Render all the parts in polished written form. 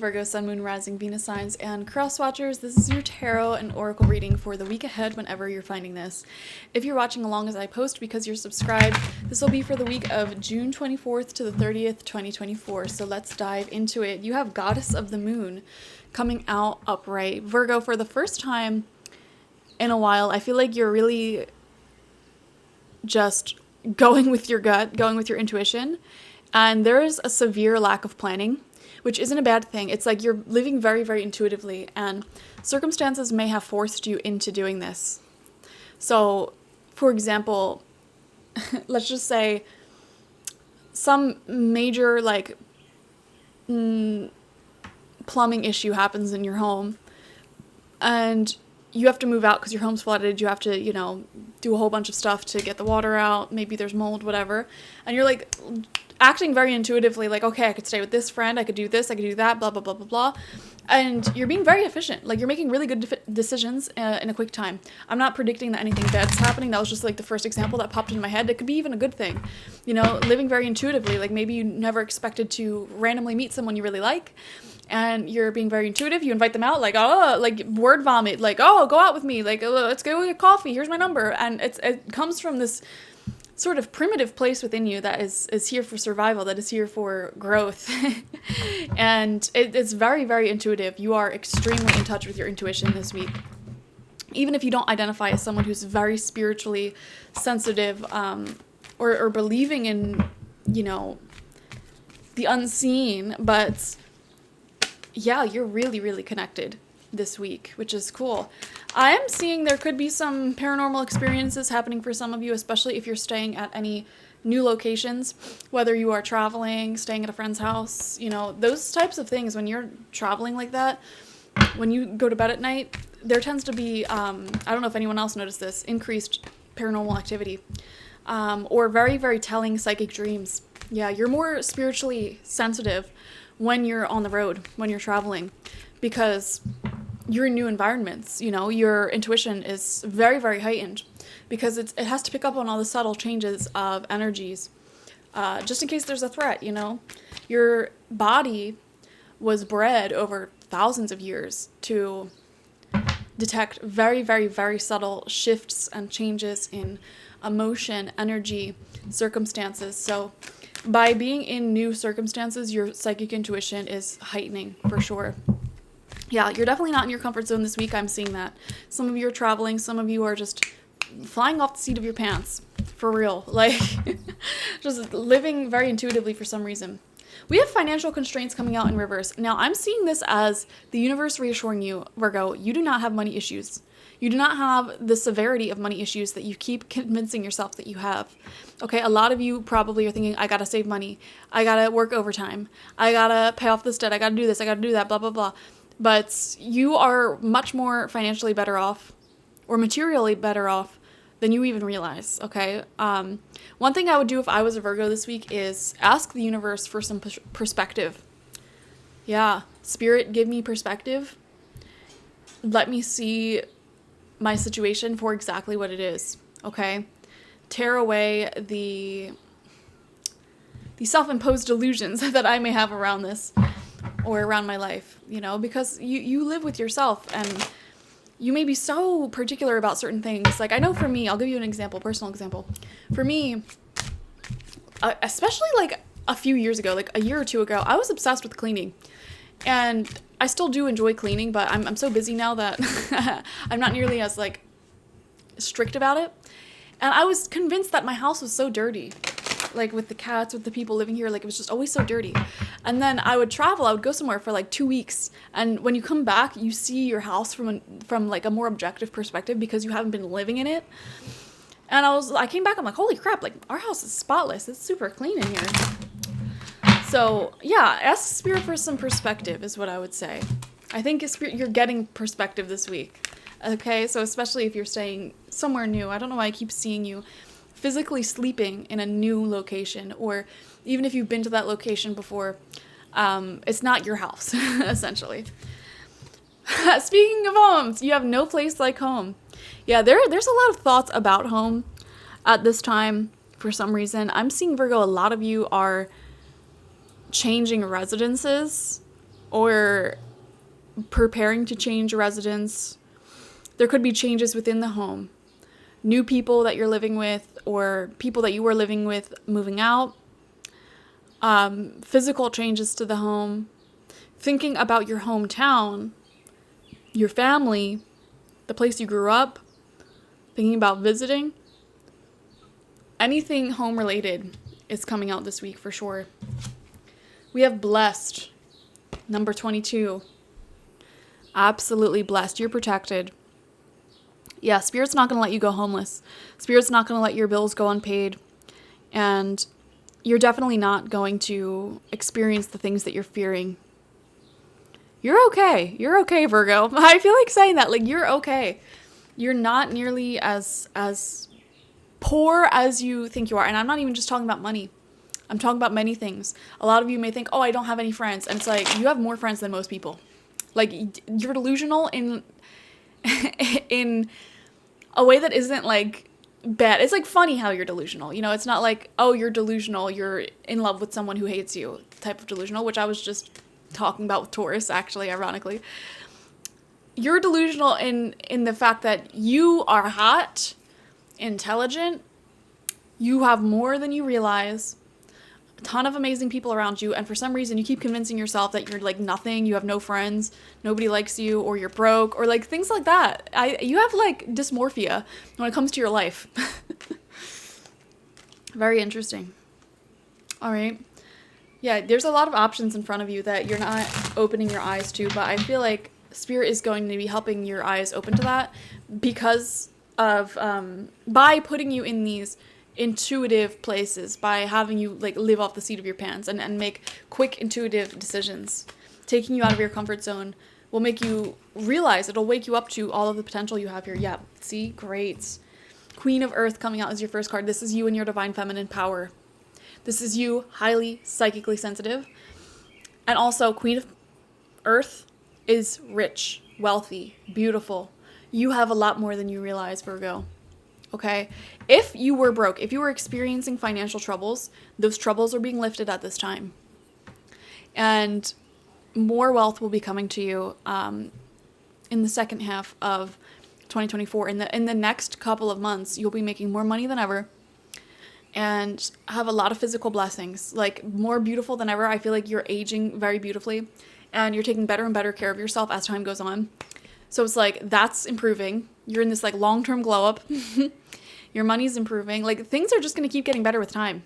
Virgo, Sun, Moon, Rising, Venus signs, and cross watchers. This is your tarot and oracle reading for the week ahead whenever you're finding this. If you're watching along as I post because you're subscribed, this will be for the week of June 24th to the 30th, 2024. So let's dive into it. You have Goddess of the Moon coming out upright. Virgo, for the first time in a while, I feel like you're really just going with your gut, going with your intuition. And there is a severe lack of planning, which isn't a bad thing. It's like you're living very, very intuitively, and circumstances may have forced you into doing this. So, for example, let's just say some major, plumbing issue happens in your home, and you have to move out because your home's flooded. You have to, do a whole bunch of stuff to get the water out. Maybe there's mold, whatever. And you're like acting very intuitively, like, okay, I could stay with this friend, I could do this, I could do that, blah, blah, blah, blah, blah. And you're being very efficient. Like, you're making really good decisions in a quick time. I'm not predicting that anything bad's happening. That was just like the first example that popped into my head. It could be even a good thing, living very intuitively. Like, maybe you never expected to randomly meet someone you really like, and you're being very intuitive. You invite them out, word vomit, go out with me, let's go get coffee, here's my number. And it comes from this sort of primitive place within you that is here for survival, that is here for growth. And it's very, very intuitive. You are extremely in touch with your intuition this week. Even if you don't identify as someone who's very spiritually sensitive, or believing in, the unseen, but yeah, you're really, really connected this week, which is cool. I am seeing there could be some paranormal experiences happening for some of you, especially if you're staying at any new locations, whether you are traveling, staying at a friend's house, those types of things. When you're traveling like that, when you go to bed at night, there tends to be, I don't know if anyone else noticed this, increased paranormal activity, or very, very telling psychic dreams. Yeah, you're more spiritually sensitive when you're on the road, when you're traveling, because you're in new environments. Your intuition is very, very heightened because it has to pick up on all the subtle changes of energies, just in case there's a threat. Your body was bred over thousands of years to detect very, very, very subtle shifts and changes in emotion, energy, circumstances. So by being in new circumstances, your psychic intuition is heightening for sure. Yeah, you're definitely not in your comfort zone this week. I'm seeing that. Some of you are traveling. Some of you are just flying off the seat of your pants. For real. Just living very intuitively for some reason. We have financial constraints coming out in reverse. Now, I'm seeing this as the universe reassuring you, Virgo, you do not have money issues. You do not have the severity of money issues that you keep convincing yourself that you have. Okay, a lot of you probably are thinking, I gotta save money. I gotta work overtime. I gotta pay off this debt. I gotta do this. I gotta do that, blah, blah, blah. But you are much more financially better off, or materially better off, than you even realize, okay? One thing I would do if I was a Virgo this week is ask the universe for some perspective. Yeah, Spirit, give me perspective. Let me see my situation for exactly what it is, okay? Tear away the self-imposed delusions that I may have around this, or around my life, because you live with yourself, and you may be so particular about certain things. Like, I know for me, I'll give you an example, personal example. For me, especially a few years ago, a year or two ago, I was obsessed with cleaning. And I still do enjoy cleaning, but I'm so busy now that I'm not nearly as strict about it. And I was convinced that my house was so dirty. With the cats, with the people living here, it was just always so dirty. And then I would travel, I would go somewhere for 2 weeks. And when you come back, you see your house from a more objective perspective because you haven't been living in it. And I came back, I'm like, holy crap, our house is spotless. It's super clean in here. So yeah, ask Spirit for some perspective is what I would say. I think you're getting perspective this week. Okay, so especially if you're staying somewhere new. I don't know why I keep seeing you physically sleeping in a new location, or even if you've been to that location before, it's not your house, essentially. Speaking of homes, you have no place like home. Yeah, there's a lot of thoughts about home at this time for some reason. I'm seeing, Virgo, a lot of you are changing residences or preparing to change residence. There could be changes within the home. New people that you're living with, or people that you were living with moving out. Physical changes to the home. Thinking about your hometown, your family, the place you grew up. Thinking about visiting. Anything home related is coming out this week for sure. We have blessed. Number 22. Absolutely blessed. You're protected. Yeah, Spirit's not going to let you go homeless. Spirit's not going to let your bills go unpaid. And you're definitely not going to experience the things that you're fearing. You're okay. You're okay, Virgo. I feel like saying that. Like, you're okay. You're not nearly as poor as you think you are. And I'm not even just talking about money. I'm talking about many things. A lot of you may think, oh, I don't have any friends. And it's like, you have more friends than most people. Like, you're delusional in a way that isn't, like, bad. It's, like, funny how you're delusional. You know, it's not like, oh, you're delusional, you're in love with someone who hates you type of delusional, which I was just talking about with Taurus, actually, ironically. You're delusional in the fact that you are hot, intelligent, you have more than you realize, a ton of amazing people around you, and for some reason you keep convincing yourself that you're like nothing, you have no friends, nobody likes you, or you're broke, or like things like that. You have like dysmorphia when it comes to your life. Very interesting. All right. Yeah, there's a lot of options in front of you that you're not opening your eyes to, but I feel like Spirit is going to be helping your eyes open to that because of by putting you in these intuitive places, by having you like live off the seat of your pants and make quick intuitive decisions. Taking you out of your comfort zone will make you realize, it'll wake you up to all of the potential you have here. Yeah, see, great. Queen of Earth coming out as your first card. This is you and your divine feminine power. This is you, highly psychically sensitive. And also, Queen of Earth is rich, wealthy, beautiful. You have a lot more than you realize, Virgo. Okay? If you were broke, if you were experiencing financial troubles, those troubles are being lifted at this time. And more wealth will be coming to you in the second half of 2024. In the next couple of months, you'll be making more money than ever and have a lot of physical blessings, like more beautiful than ever. I feel like you're aging very beautifully and you're taking better and better care of yourself as time goes on. So it's like, that's improving. You're in this like long-term glow up. Your money's improving. Like things are just going to keep getting better with time.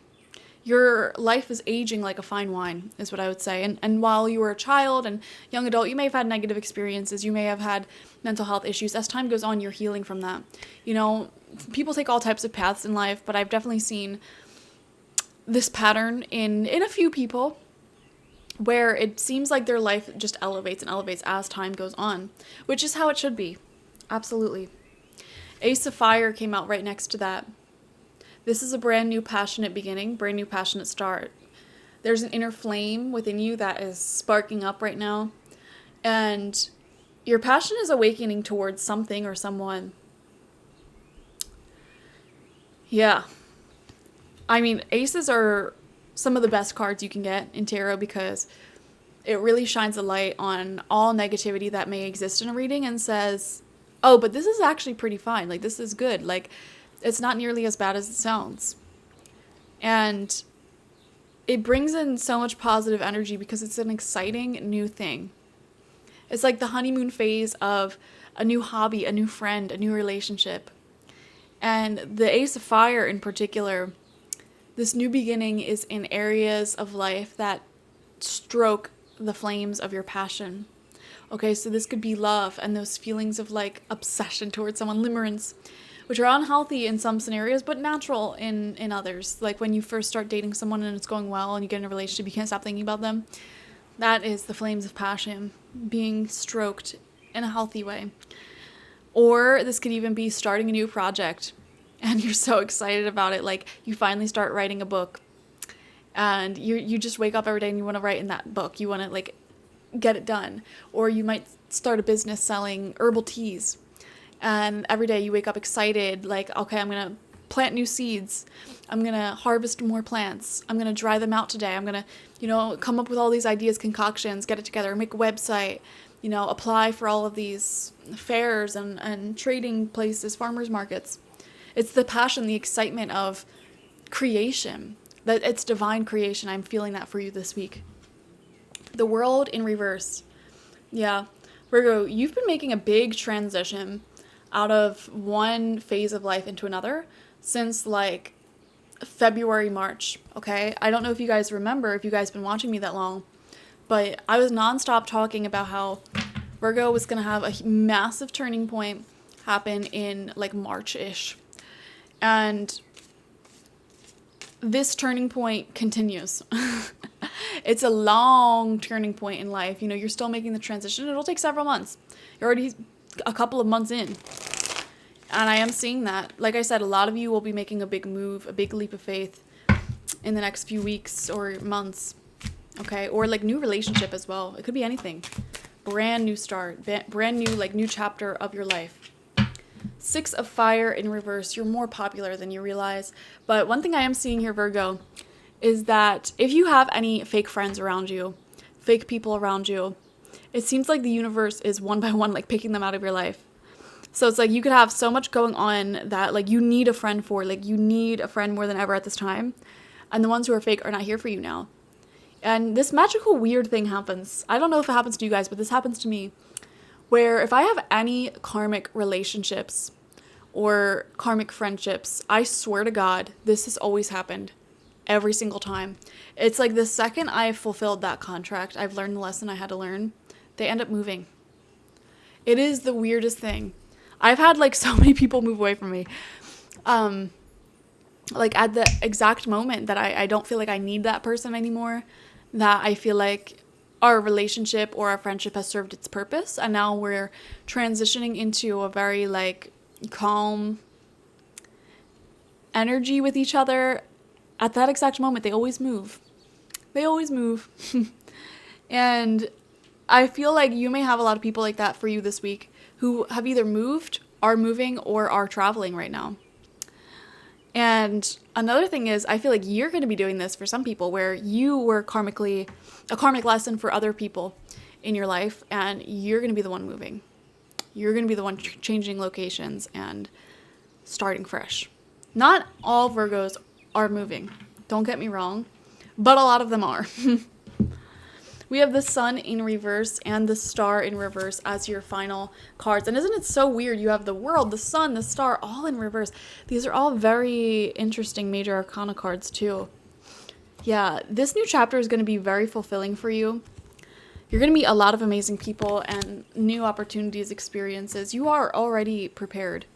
Your life is aging like a fine wine, is what I would say. And while you were a child and young adult, you may have had negative experiences. You may have had mental health issues. As time goes on, you're healing from that. You know, people take all types of paths in life, but I've definitely seen this pattern in a few people where it seems like their life just elevates and elevates as time goes on, which is how it should be. Absolutely. Ace of Fire came out right next to that. This is a brand new passionate beginning, brand new passionate start. There's an inner flame within you that is sparking up right now. And your passion is awakening towards something or someone. Yeah. I mean, aces are some of the best cards you can get in tarot because it really shines a light on all negativity that may exist in a reading and says, oh, but this is actually pretty fine. Like, this is good. Like, it's not nearly as bad as it sounds. And it brings in so much positive energy because it's an exciting new thing. It's like the honeymoon phase of a new hobby, a new friend, a new relationship. And the Ace of Fire in particular, this new beginning is in areas of life that stroke the flames of your passion. Okay, so this could be love and those feelings of like obsession towards someone, limerence, which are unhealthy in some scenarios, but natural in others. Like when you first start dating someone and it's going well and you get in a relationship, you can't stop thinking about them. That is the flames of passion being stroked in a healthy way. Or this could even be starting a new project and you're so excited about it. Like you finally start writing a book and you just wake up every day and you want to write in that book. You want to like get it done. Or you might start a business selling herbal teas. And every day you wake up excited, like, okay, I'm going to plant new seeds. I'm going to harvest more plants. I'm going to dry them out today. I'm going to, come up with all these ideas, concoctions, get it together, make a website, apply for all of these fairs and trading places, farmers markets. It's the passion, the excitement of creation. That it's divine creation. I'm feeling that for you this week. The world in reverse. Yeah. Virgo, you've been making a big transition out of one phase of life into another since like February, March, okay? I don't know if you guys remember, if you guys been watching me that long, but I was nonstop talking about how Virgo was going to have a massive turning point happen in like March-ish. And this turning point continues. It's a long turning point in life. You're still making the transition. It'll take several months. You're already a couple of months in. And I am seeing that. Like I said, a lot of you will be making a big move, a big leap of faith in the next few weeks or months. Okay? Or like new relationship as well. It could be anything. Brand new start. Brand new, like new chapter of your life. 6 of Fire in reverse. You're more popular than you realize. But one thing I am seeing here, Virgo, is that if you have any fake friends around you, fake people around you, it seems like the universe is one by one, like picking them out of your life. So it's like you could have so much going on that like you need a friend for, like you need a friend more than ever at this time. And the ones who are fake are not here for you now. And this magical weird thing happens. I don't know if it happens to you guys, but this happens to me. Where if I have any karmic relationships or karmic friendships, I swear to God, this has always happened. Every single time. It's like the second I've fulfilled that contract, I've learned the lesson I had to learn, they end up moving. It is the weirdest thing. I've had like so many people move away from me. Like at the exact moment that I don't feel like I need that person anymore, that I feel like our relationship or our friendship has served its purpose, and now we're transitioning into a very like calm energy with each other. At that exact moment, they always move. They always move. And I feel like you may have a lot of people like that for you this week who have either moved, are moving, or are traveling right now. And another thing is, I feel like you're going to be doing this for some people where you were a karmic lesson for other people in your life, and you're going to be the one moving. You're going to be the one changing locations and starting fresh. Not all Virgos are moving. Don't get me wrong, but a lot of them are. We have the Sun in reverse and the Star in reverse as your final cards. And isn't it so weird? You have the World, the Sun, the Star, all in reverse. These are all very interesting major arcana cards too. Yeah, this new chapter is going to be very fulfilling for you. You're going to meet a lot of amazing people and new opportunities, experiences. You are already prepared.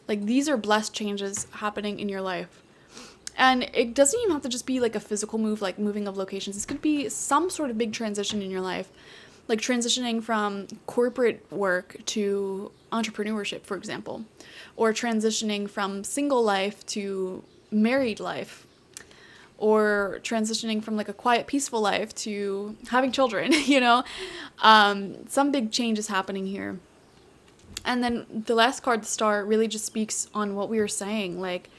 Like, these are blessed changes happening in your life. And it doesn't even have to just be like a physical move, like moving of locations. This could be some sort of big transition in your life, like transitioning from corporate work to entrepreneurship, for example, or transitioning from single life to married life, or transitioning from like a quiet, peaceful life to having children, some big change is happening here. And then the last card, the Star, really just speaks on what we were saying, like,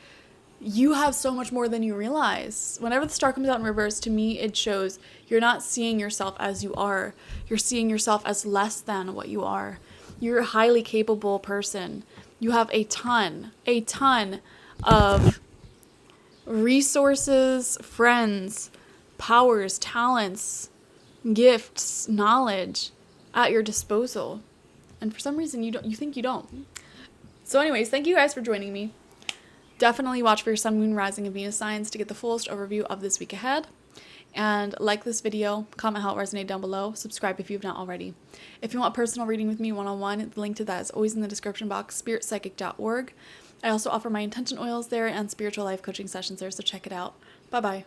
you have so much more than you realize. Whenever the Star comes out in reverse, to me, it shows you're not seeing yourself as you are. You're seeing yourself as less than what you are. You're a highly capable person. You have a ton of resources, friends, powers, talents, gifts, knowledge at your disposal. And for some reason, you think you don't. So anyways, thank you guys for joining me. Definitely watch for your Sun, Moon, Rising, and Venus signs to get the fullest overview of this week ahead. And like this video, comment how it resonated down below, subscribe if you've not already. If you want a personal reading with me one-on-one, the link to that is always in the description box, spiritpsychic.org. I also offer my intention oils there and spiritual life coaching sessions there, so check it out. Bye-bye.